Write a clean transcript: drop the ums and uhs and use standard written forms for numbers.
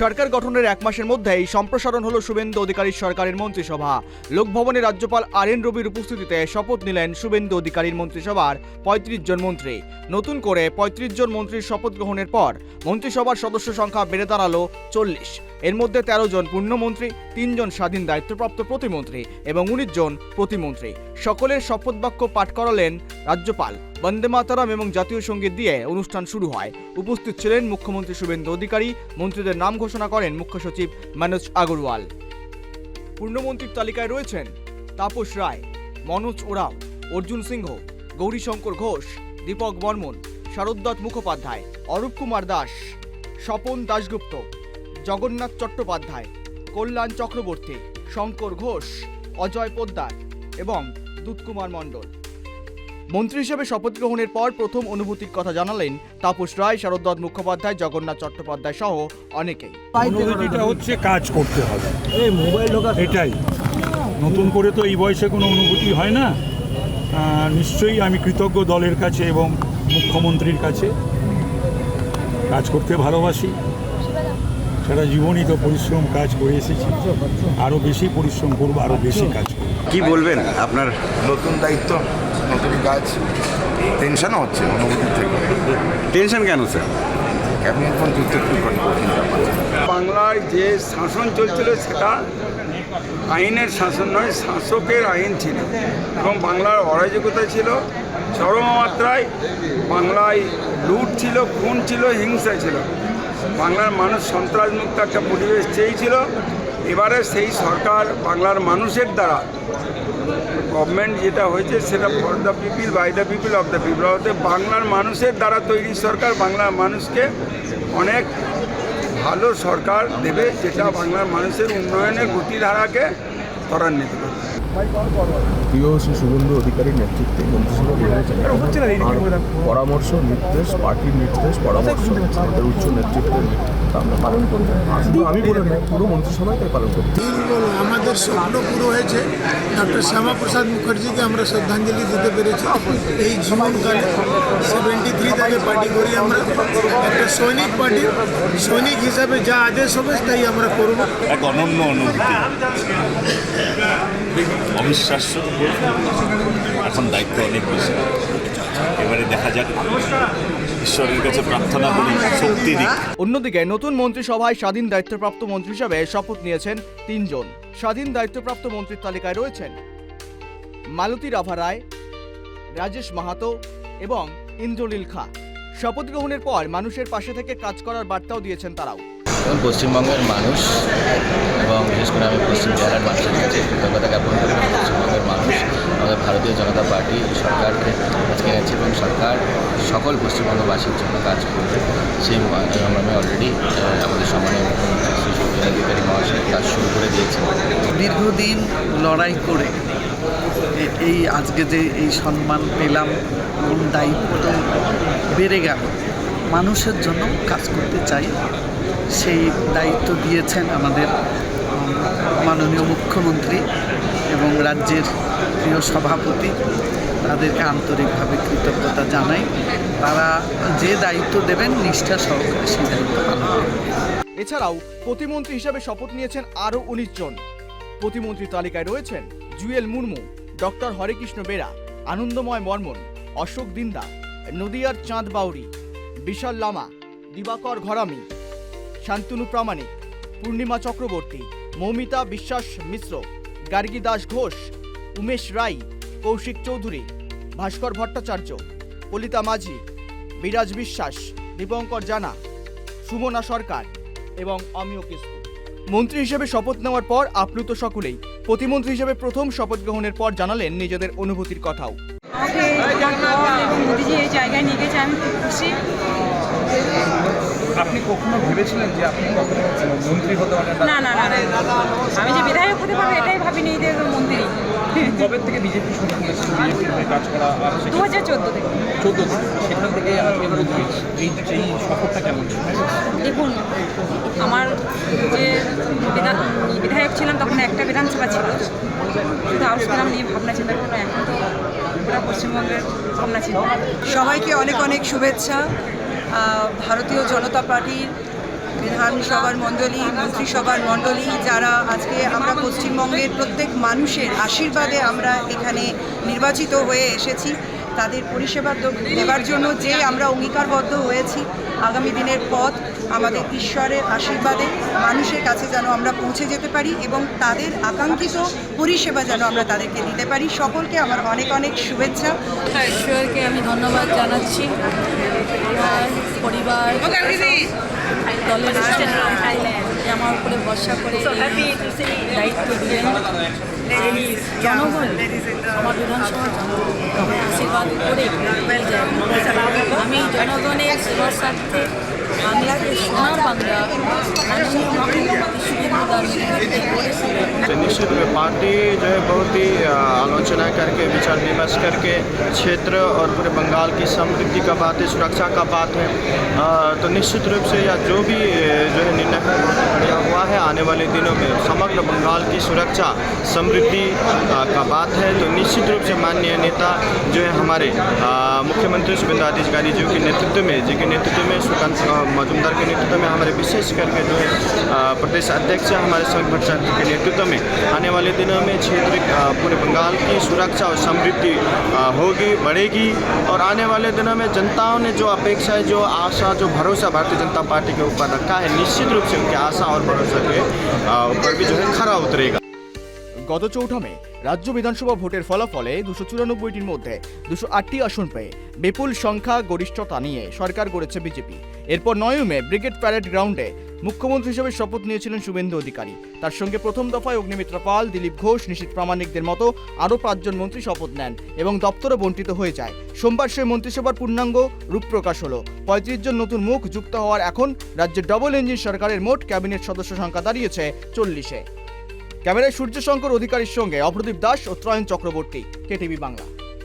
সরকার গঠনের এক মাসের মধ্যেই সম্প্রসারণ হলো শুভেন্দু অধিকারীর সরকারের মন্ত্রিসভা। লোকভবনে রাজ্যপাল আর.এন. রবির উপস্থিতিতে শপথ নিলেন শুভেন্দু অধিকারীর মন্ত্রিসভার ৩৫ জন মন্ত্রী। নতুন করে ৩৫ জন মন্ত্রীর শপথ গ্রহণের পর মন্ত্রিসভার সদস্য সংখ্যা বেড়ে দাঁড়ালো ৪০। এর মধ্যে ১৩ জন পূর্ণমন্ত্রী, ৩ জন স্বাধীন দায়িত্বপ্রাপ্ত প্রতিমন্ত্রী এবং ১৯ জন প্রতিমন্ত্রী। সকলের শপথ বাক্য পাঠ করালেন রাজ্যপাল। বন্দে মাতরম এবং জাতীয় সঙ্গীত দিয়ে অনুষ্ঠান শুরু হয়। উপস্থিত ছিলেন মুখ্যমন্ত্রী শুভেন্দু অধিকারী। মন্ত্রীদের নাম ঘোষণা করেন মুখ্য সচিব মনোজ আগরওয়াল। পূর্ণমন্ত্রীর তালিকায় রয়েছেন তাপস রায়, মনোজ ওরাও, অর্জুন সিংহ, গৌরীশঙ্কর ঘোষ, দীপক বর্মন, শারদ্বত মুখোপাধ্যায়, অরূপ কুমার দাস, স্বপন দাশগুপ্ত, জগন্নাথ চট্টোপাধ্যায়, কল্যাণ চক্রবর্তী, শঙ্কর ঘোষ, অজয় পোদ্দার এবং দুধকুমার মণ্ডল। মন্ত্রী হিসেবে শপথ গ্রহণের পর প্রথম অনুভূতির কথা জানালেন তাপস রায়, শারদ্বত মুখোপাধ্যায়, জগন্নাথ চট্টোপাধ্যায় সহ অনেকেই। অনুভূতিটা হচ্ছে কাজ করতে হবে, এটাই। নতুন করে তো এই বয়সে কোনো অনুভূতি হয় না। নিশ্চয়ই আমি কৃতজ্ঞ দলের কাছে এবং মুখ্যমন্ত্রীর কাছে। কাজ করতে ভালোবাসি, সারা জীবনই তো পরিশ্রম কাজ করে এসেছি, আরও বেশি পরিশ্রম করবো, আরও বেশি কাজ করবো। কি বলবেন আপনার নতুন দায়িত্ব, নতুন কাজ, টেনশনও হচ্ছে অনুভূতি থেকে। টেনশন কেন স্যার? ক্যাবিনেট মন্ত্রী তো একটু কঠিন ব্যাপার। বাংলায় যে শাসন চলছিল সেটা আইনের শাসন নয়, শাসকের আইন ছিল এবং বাংলার অরাজকতা ছিল চরম মাত্রায়। বাংলায় লুট ছিল, খুন ছিল, হিংসা ছিল। বাংলার মানুষ সন্ত্রাসমুক্ত একটা পরিবেশ চেয়েছিল। এবারে সেই সরকার বাংলার মানুষের দ্বারা গভর্নমেন্ট যেটা হয়েছে সেটা for the people, by the people, of the people, অর্থাৎ বাংলার মানুষের দ্বারা তৈরি সরকার বাংলার মানুষকে অনেক ভালো সরকার দেবে, যেটা বাংলার মানুষের উন্নয়নের গতিধারাকে ত্বরান্বিত করবে। প্রিয় শ্রী শুভেন্দু অধিকারীর নেতৃত্বে মন্ত্রিসভা পরামর্শ, নির্দেশ, পার্টির নির্দেশ, পরামর্শ, আমাদের উচ্চ নেতৃত্বের আমরা পালন করি। শুধু আমি বলে নয়, পুরো মন্ত্রিসভায় তাই পালন করি। আমাদের স্বপ্ন পুরো হয়েছে। ডক্টর শ্যামাপ্রসাদ মুখার্জিকে আমরা শ্রদ্ধাঞ্জলি দিতে পেরেছি। এই জীবনকালে 73 থেকে পার্টি করি আমরা। একটা সৈনিক পার্টি, সৈনিক হিসাবে যা আদেশ হবে তাই আমরা করব। এক অনন্য অনুভূতি, অবিশ্বাস্য। এখন দায়িত্ব অনেক বেশি। এবারে দেখা যাক, ঈশ্বরের কাছে প্রার্থনা করি শক্তি দিক। অন্যদিকে নতুন মন্ত্রিসভায় স্বাধীন দায়িত্বপ্রাপ্ত মন্ত্রী হিসেবে শপথ নিয়েছেন ৩ জন। স্বাধীন দায়িত্বপ্রাপ্ত মন্ত্রীর তালিকায় রয়েছেন মালতী রাভা রায়, রাজেশ মাহাতো এবং ইন্দ্রনীল খা। শপথ গ্রহণের পর মানুষের পাশে থেকে কাজ করার বার্তাও দিয়েছেন তারাও। পশ্চিমবঙ্গের মানুষ এবং বিশেষ করে আমি পশ্চিম জেলার মানুষের কাছে কৃতজ্ঞতা জ্ঞাপন করি। পশ্চিমবঙ্গের মানুষ আমাদের ভারতীয় জনতা পার্টি সরকারকে আজকে গেছে এবং সরকার সকল পশ্চিমবঙ্গবাসীর জন্য কাজ করবে। সেই আমি অলরেডি আমাদের সম্মানীয় মুখ্যমন্ত্রী শ্রী শুভেন্দু অধিকারী মহাশয় কাজ শুরু করে দিয়েছে। দীর্ঘদিন লড়াই করে এই আজকে যে এই সম্মান পেলাম এবং দায়িত্ব বেড়ে গেল, মানুষের জন্য কাজ করতে চাই। সেই দায়িত্ব দিয়েছেন আমাদের মাননীয় মুখ্যমন্ত্রী এবং রাজ্যের প্রিয় সভাপতি। তাদেরকে আন্তরিকভাবে কৃতজ্ঞতা জানাই। তারা যে দায়িত্ব দেবেন নিষ্ঠা সহকারে সেই দায়িত্ব পালন করবেন। এছাড়াও প্রতিমন্ত্রী হিসেবে শপথ নিয়েছেন আরও ১৯ জন। প্রতিমন্ত্রীর তালিকায় রয়েছেন জুয়েল মুর্মু, ডক্টর হরেকৃষ্ণ বেরা, আনন্দময় বর্মন, অশোক দিন্দা, নদিয়ার চাঁদ বাউরি, বিশাল লামা, দিবাকর ঘরামি, শান্তনু প্রামাণিক, পূর্ণিমা চক্রবর্তী, মৌমিতা বিশ্বাস মিশ্র, গার্গী দাস ঘোষ, উমেশ রায়, কৌশিক চৌধুরী, ভাস্কর ভট্টাচার্য, কলিতা মাঝি, বিরাজ বিশ্বাস, দীপঙ্কর জানা, সুমনা সরকার এবং অমিয় কিস্কু। মন্ত্রী হিসেবে শপথ নেওয়ার পর আপ্লুত সকলেই। প্রতিমন্ত্রী হিসেবে প্রথম শপথ গ্রহণের পর জানালেন নিজেদের অনুভূতির কথাও। মোদিজি এই জায়গায় নিয়ে গেছে, আমি খুব খুশি। আপনি কখনো ভেবেছিলেন যে আপনি কখনো মন্ত্রী হতে পারেন? না না না, আমি যে বিধায়ক হতে পারবো এটাই ভাবিনি, যে মন্ত্রী। কবে থেকে বিজেপি শুরু করেছেন, বিজেপির হয়ে কাজ করা? 2014 থেকে। 14 থেকে, সেখান থেকে এই সফরটা কেমন? দেখুন, আমার যে বিধায়ক ছিলাম তখন একটা বিধানসভা ছিল, শুধু আউস গ্রাম নিয়ে ভাবনা চিন্তা করলো। এখন তো পুরো পশ্চিমবঙ্গের ভাবনা চিন্তা। সবাইকে অনেক অনেক শুভেচ্ছা। ভারতীয় জনতা পার্টির বিধানসভার মণ্ডলী, মন্ত্রিসভার মণ্ডলী, যারা আজকে আমরা পশ্চিমবঙ্গের প্রত্যেক মানুষের আশীর্বাদে আমরা এখানে নির্বাচিত হয়ে এসেছি, তাদের পরিষেবা দেওয়ার জন্য যে আমরা অঙ্গীকারবদ্ধ হয়েছি, আগামী দিনের পথ আমাদের ঈশ্বরের আশীর্বাদে মানুষের কাছে যেন আমরা পৌঁছে যেতে পারি এবং তাদের আকাঙ্ক্ষিত পরিষেবা যেন আমরা তাদেরকে দিতে পারি। সকলকে আমার অনেক অনেক শুভেচ্ছা। ঈশ্বরকে আমি ধন্যবাদ জানাচ্ছি। আমার পরিবার, দলের আমার উপরে ভরসা করে দায়িত্ব দিলেন। জনগণ আমার বিধানসভার জনগণ আশীর্বাদ করে আমি জনগণের সেবার স্বার্থে বাংলাকে সোনার বাংলা निश्चित रूप पार्टी जो है बहुत ही आलोचना करके विचार विमर्श करके क्षेत्र और पूरे बंगाल की समृद्धि का बात है, सुरक्षा का बात है, तो निश्चित रूप से या जो भी जो है निर्णय लिया हुआ है आने वाले दिनों में समग्र बंगाल की सुरक्षा समृद्धि का बात है। तो निश्चित रूप से माननीय नेता जो है हमारे मुख्यमंत्री शुभेंदु अधिकारी जी के नेतृत्व में सुकांत मजूमदार के नेतृत्व में हमारे विशेष करके जो है प्रदेश अध्यक्ष हमारे संघ भट्टाचार्य के नेतृत्व में आने वाले दिनों में क्षेत्र पूरे बंगाल की सुरक्षा और समृद्धि होगी, बढ़ेगी। और आने वाले दिनों में जनताओं ने जो अपेक्षा है, जो आशा, जो भरोसा भारतीय जनता पार्टी के ऊपर रखा है, निश्चित रूप से उनकी आशा और भरोसा के ऊपर भी जो है खरा उतरेगा। গত 4 মে রাজ্য বিধানসভা ভোটের ফলাফলে 294টির মধ্যে 208টি আসন পেয়ে বিপুল সংখ্যা গরিষ্ঠতা নিয়ে সরকার গড়েছে বিজেপি। এরপর 9 মে ব্রিগেড প্যারেড গ্রাউন্ডে মুখ্যমন্ত্রী হিসেবে শপথ নিয়েছিলেন শুভেন্দু অধিকারী। তার সঙ্গে প্রথম দফায় অগ্নিমিত্রা পাল, দিলীপ ঘোষ, নিশীথ প্রামাণিকদের মতো আরও 5 জন মন্ত্রী শপথ নেন এবং দপ্তরও বণ্টিত হয়ে যায়। সোমবার সেই মন্ত্রিসভার পূর্ণাঙ্গ রূপ প্রকাশ হলো। 35 জন নতুন মুখ যুক্ত হওয়ার এখন রাজ্যের ডবল ইঞ্জিন সরকারের মোট ক্যাবিনেট সদস্য সংখ্যা দাঁড়িয়েছে 40-এ। ক্যামেরায় সূর্যশঙ্কর অধিকারীর সঙ্গে অপ্রদীপ দাস ও ত্রয়ন চক্রবর্তী, কেটিভি বাংলা।